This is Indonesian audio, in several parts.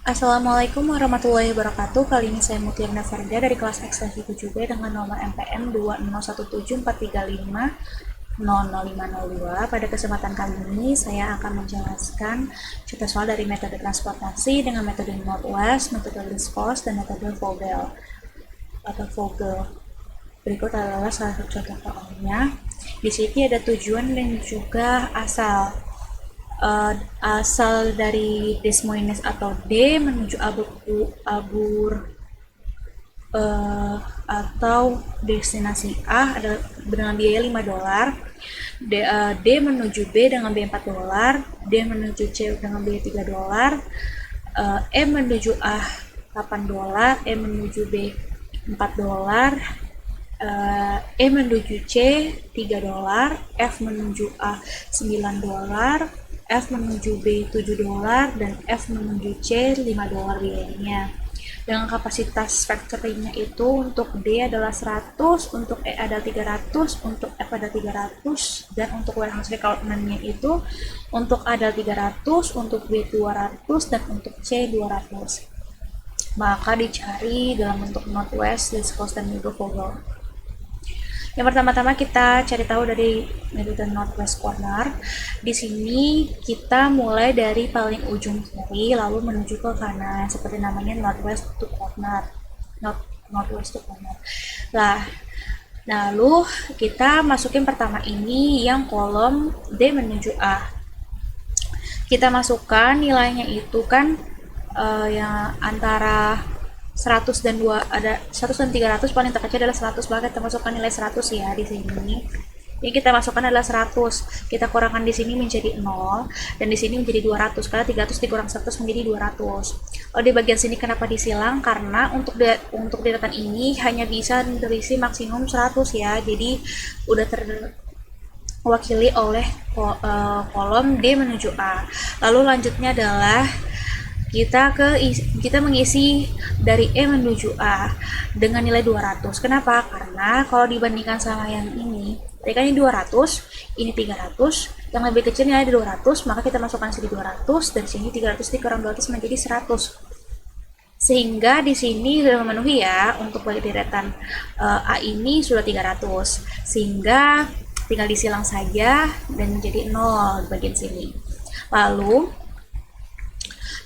Assalamualaikum warahmatullahi wabarakatuh. Kali ini saya Mutirna Farida dari kelas ekstensi 7B dengan nomor MPM 2017435000502. Pada kesempatan kali ini saya akan menjelaskan contoh soal dari metode transportasi dengan metode Northwest, metode Liskos, dan metode Vogel atau Vogel. Berikut adalah salah satu contoh soalnya. Di sini ada tujuan dan juga asal. Asal dari Des Moines atau D menuju Abur atau destinasi A adalah dengan biaya $5. D menuju B dengan biaya $4, D menuju C dengan biaya $3, E menuju A $8, E menuju B $4, E menuju C $3, F menuju A $9, F menuju B $7, dan F menuju C $5 biayanya. Dengan kapasitas factory-nya itu untuk D adalah 100, untuk E adalah 300, untuk F adalah 300, dan untuk warehouse recruitment-nya itu untuk A adalah 300, untuk B 200, dan untuk C 200. Maka dicari dalam bentuk Northwest, Liskos, dan Vogel. Yang pertama-tama kita cari tahu dari metode Northwest Corner. Di sini kita mulai dari paling ujung kiri lalu menuju ke kanan seperti namanya Northwest to Corner. Northwest to Corner. Lalu kita masukin pertama ini yang kolom D menuju A. Kita masukkan nilainya itu kan yang antara 100 dan 300, paling terkecil adalah 100, maka kita masukkan nilai 100 ya di sini. Yang kita masukkan adalah 100. Kita kurangkan di sini menjadi 0 dan di sini menjadi 200 karena 300 dikurang 100 menjadi 200. Di bagian sini kenapa disilang? Karena untuk deretan ini hanya bisa terisi maksimum 100 ya. Jadi udah terwakili oleh kolom D menuju A. Lalu lanjutnya adalah kita mengisi dari E menuju A dengan nilai 200. Kenapa? Karena kalau dibandingkan sama yang ini, tadi kan ini 200, ini 300, yang lebih kecil nilai 200, maka kita masukkan sini 200 dan sini 300 dikurang 200 menjadi 100. Sehingga di sini sudah memenuhi ya untuk deretan A ini sudah 300. Sehingga tinggal disilang saja dan menjadi 0 di bagian sini. Lalu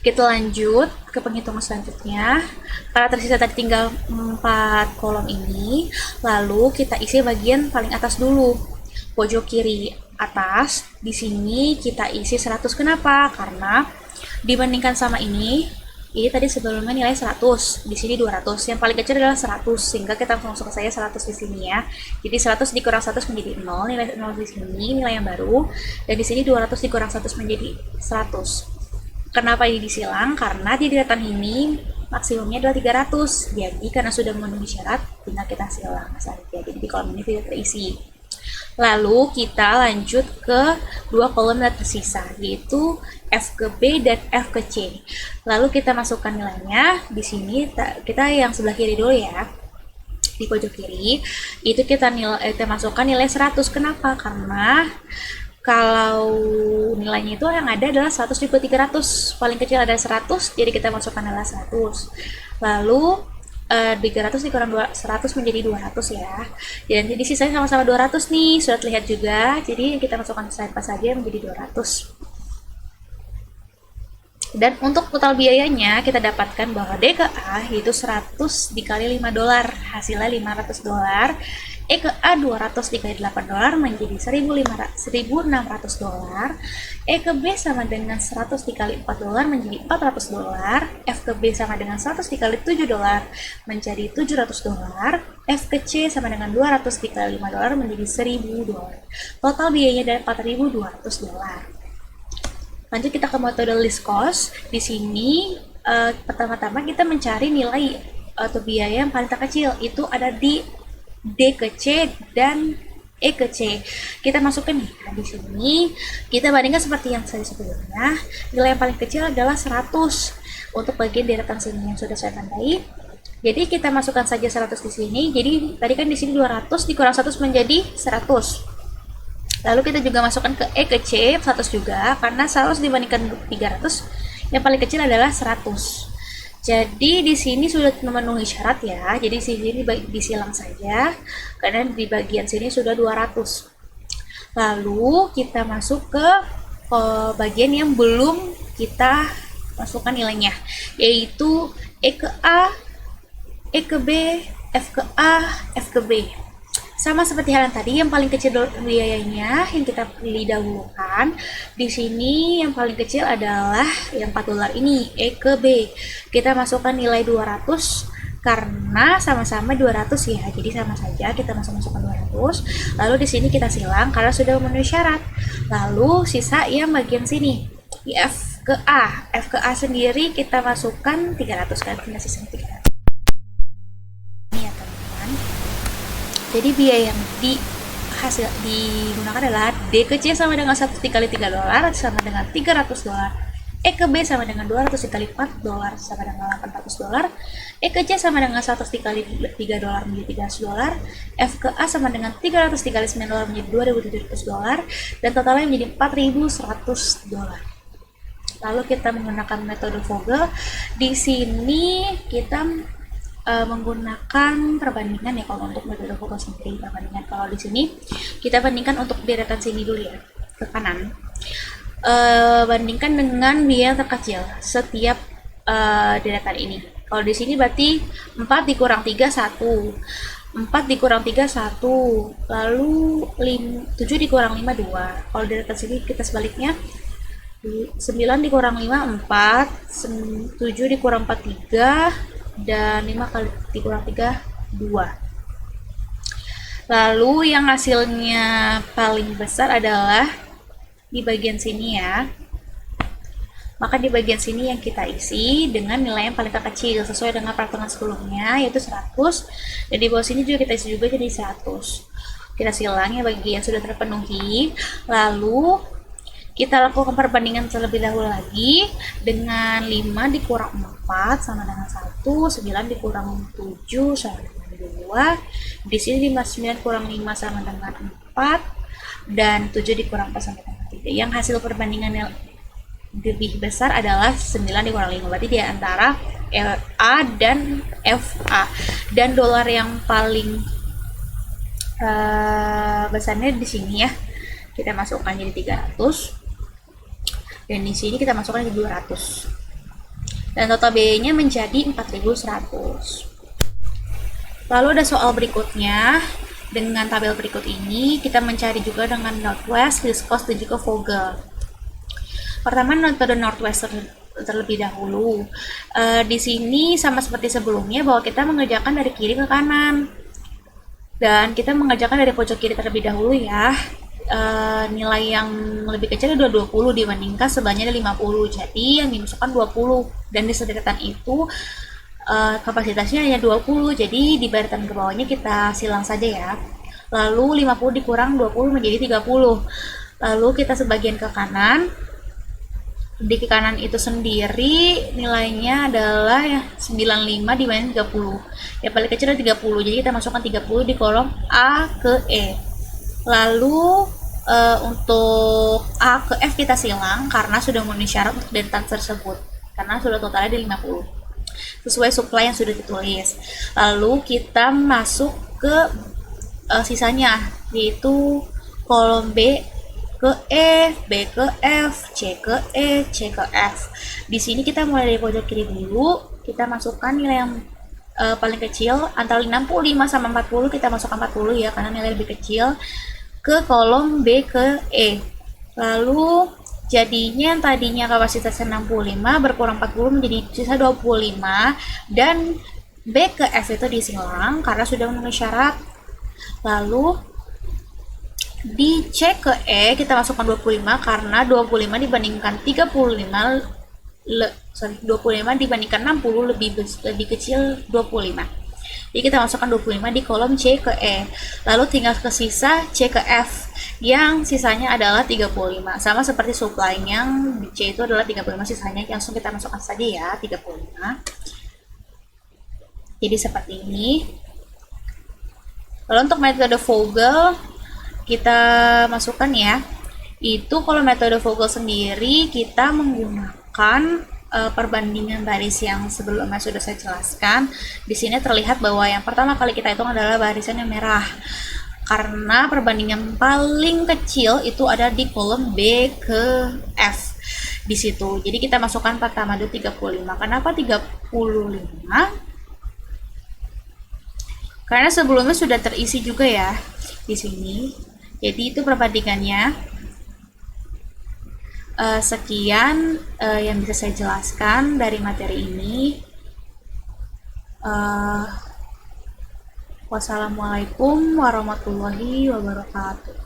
kita lanjut ke penghitungan selanjutnya. Karena tersisa tadi tinggal 4 kolom ini, lalu kita isi bagian paling atas dulu. Pojok kiri atas, di sini kita isi 100. Kenapa? Karena dibandingkan sama ini tadi sebelumnya nilai 100, di sini 200. Yang paling kecil adalah 100, sehingga kita langsung masuk saja 100 di sini ya. Jadi 100 dikurang 100 menjadi 0, nilai 0 di sini, nilai yang baru. Dan di sini 200 dikurang 100 menjadi 100. Kenapa ini disilang? Karena di deretan ini maksimumnya adalah 300. Jadi karena sudah memenuhi syarat, tinggal kita silang saja. Jadi di kolom ini tidak terisi. Lalu kita lanjut ke dua kolom yang tersisa, yaitu F ke B dan F ke C. Lalu kita masukkan nilainya. Di sini kita yang sebelah kiri dulu ya. Di pojok kiri itu kita masukkan nilai 100. Kenapa? Karena kalau nilainya itu yang ada adalah 100 dibuat 300, paling kecil ada 100, jadi kita masukkan adalah 100. Lalu 300 dikurang 100 menjadi 200 ya. Dan jadi sisanya sama-sama 200 nih, sudah terlihat juga. Jadi kita masukkan apa saja menjadi 200. Dan untuk total biayanya kita dapatkan bahwa D ke A yaitu 100 dikali $5, hasilnya $500. E ke A 200 dikali $8 menjadi $1.600. E ke B sama dengan 100 dikali $4 menjadi $400. F ke B sama dengan 100 dikali $7 menjadi $700. F ke C sama dengan 200 dikali $5 menjadi $1.000. Total biayanya dari $4.200. Lanjut kita ke metode Liskos. Di sini pertama-tama kita mencari nilai atau biaya yang paling terkecil, itu ada di D ke C dan E ke C. Kita masukkan nih. Nah, di sini kita bandingkan seperti yang saya sebelumnya. Nilai yang paling kecil adalah 100 untuk bagian deretan sini yang sudah saya tandai. Jadi kita masukkan saja 100 di sini. Jadi tadi kan di sini 200 dikurang 100 menjadi 100. Lalu kita juga masukkan ke E ke C 100 juga, karena 100 dibandingkan 300 yang paling kecil adalah 100. Jadi di sini sudah memenuhi syarat ya. Jadi sini disilang saja karena di bagian sini sudah 200. Lalu kita masuk ke bagian yang belum kita masukkan nilainya, yaitu E ke A, E ke B, F ke A, F ke B. Sama seperti hal yang tadi, yang paling kecil biayanya yang kita pilih dahulukan. Di sini yang paling kecil adalah yang $4 ini, E ke B. Kita masukkan nilai 200 karena sama-sama 200 ya. Jadi sama saja kita masukkan 200. Lalu di sini kita silang karena sudah memenuhi syarat. Lalu sisa yang bagian sini, di F ke A. F ke A sendiri kita masukkan 300 kan, kita sisa 300. Jadi biaya yang digunakan adalah D ke C sama dengan 1 dikali $3 sama dengan $300. E ke B sama dengan 200 dikali $4 sama dengan $800. E ke C sama dengan 100 dikali $3 menjadi $300. F ke A sama dengan 300 dikali $9 menjadi $2.700. Dan totalnya menjadi $4.100. Lalu kita menggunakan metode Vogel. Di sini kita menggunakan perbandingan ya kalau untuk metode Vogel sendiri. Perbandingan kalau di sini kita bandingkan untuk deretan sini dulu ya, ke kanan. Bandingkan dengan biaya yang terkecil setiap deretan ini. Kalau di sini berarti 4 dikurang 3 1. 4 dikurang 3 1. Lalu 7 dikurang 5 2. Kalau deretan sini kita sebaliknya, 9 dikurang 5 4, 7 dikurang 4 3, dan 5 kali dikurang 3 2. Lalu yang hasilnya paling besar adalah di bagian sini ya. Maka di bagian sini yang kita isi dengan nilai yang paling terkecil sesuai dengan perhitungan sebelumnya, yaitu 100. Dan di bawah sini juga kita isi juga jadi 100. Kita silang ya bagi yang sudah terpenuhi. Lalu kita lakukan perbandingan terlebih dahulu lagi dengan 5 dikurang 4 sama dengan 1, 9 dikurang 7 sama dengan 2. Di sini 9 kurang 5 sama dengan 4 dan 7 dikurang 4 sama dengan 3. Yang hasil perbandingan yang lebih besar adalah 9 dikurang 5. Berarti di antara A dan FA. Dan dolar yang paling besarnya di sini ya. Kita masukkan jadi 300. Dan di sini kita masukkan jadi 200. Dan total biayanya menjadi 4.100. Lalu ada soal berikutnya. Dengan tabel berikut ini kita mencari juga dengan Northwest, Viscose, dan juga Vogel. Pertama metode Northwest terlebih dahulu. Di sini sama seperti sebelumnya bahwa kita mengerjakan dari kiri ke kanan. Dan kita mengerjakan dari pojok kiri terlebih dahulu ya. Nilai yang lebih kecil adalah 20 dibandingkan sebelahnya ada 50. Jadi yang dimasukkan 20 dan di sederetan itu kapasitasnya hanya 20. Jadi di barisan ke bawahnya kita silang saja ya. Lalu 50 dikurang 20 menjadi 30. Lalu kita sebagian ke kanan. Di ke kanan itu sendiri nilainya adalah ya 95 dibanding 30. Yang paling kecil adalah 30. Jadi kita masukkan 30 di kolom A ke E. Lalu untuk A ke F kita silang karena sudah memenuhi syarat untuk deretan tersebut, karena sudah totalnya di 50 sesuai supply yang sudah ditulis. Lalu kita masuk ke sisanya, yaitu kolom B ke E, B ke F, C ke E, C ke F. Di sini kita mulai dari pojok kiri dulu, kita masukkan nilai yang paling kecil antara 65 sama 40. Kita masukkan 40 ya karena nilai lebih kecil, ke kolom B ke E. Lalu jadinya yang tadinya kapasitasnya 65 berkurang 40 menjadi sisa 25, dan B ke F itu disilang karena sudah memenuhi syarat. Lalu di C ke E kita masukkan 25 karena 25 dibandingkan 25 dibandingkan 60 lebih kecil 25. Jadi kita masukkan 25 di kolom C ke E. Lalu tinggal ke sisa C ke F yang sisanya adalah 35. Sama seperti supply yang di C itu adalah 35, sisanya langsung kita masukkan saja ya 35. Jadi seperti ini. Lalu untuk metode Vogel kita masukkan ya. Itu kalau metode Vogel sendiri kita menggunakan perbandingan baris yang sebelumnya sudah saya jelaskan, di sini terlihat bahwa yang pertama kali kita hitung adalah barisan yang merah. Karena perbandingan paling kecil itu ada di kolom B ke F di situ. Jadi kita masukkan pertama dulu 35. Kenapa 35? Karena sebelumnya sudah terisi juga ya di sini. Jadi itu perbandingannya. Sekian yang bisa saya jelaskan dari materi ini. Wassalamualaikum warahmatullahi wabarakatuh.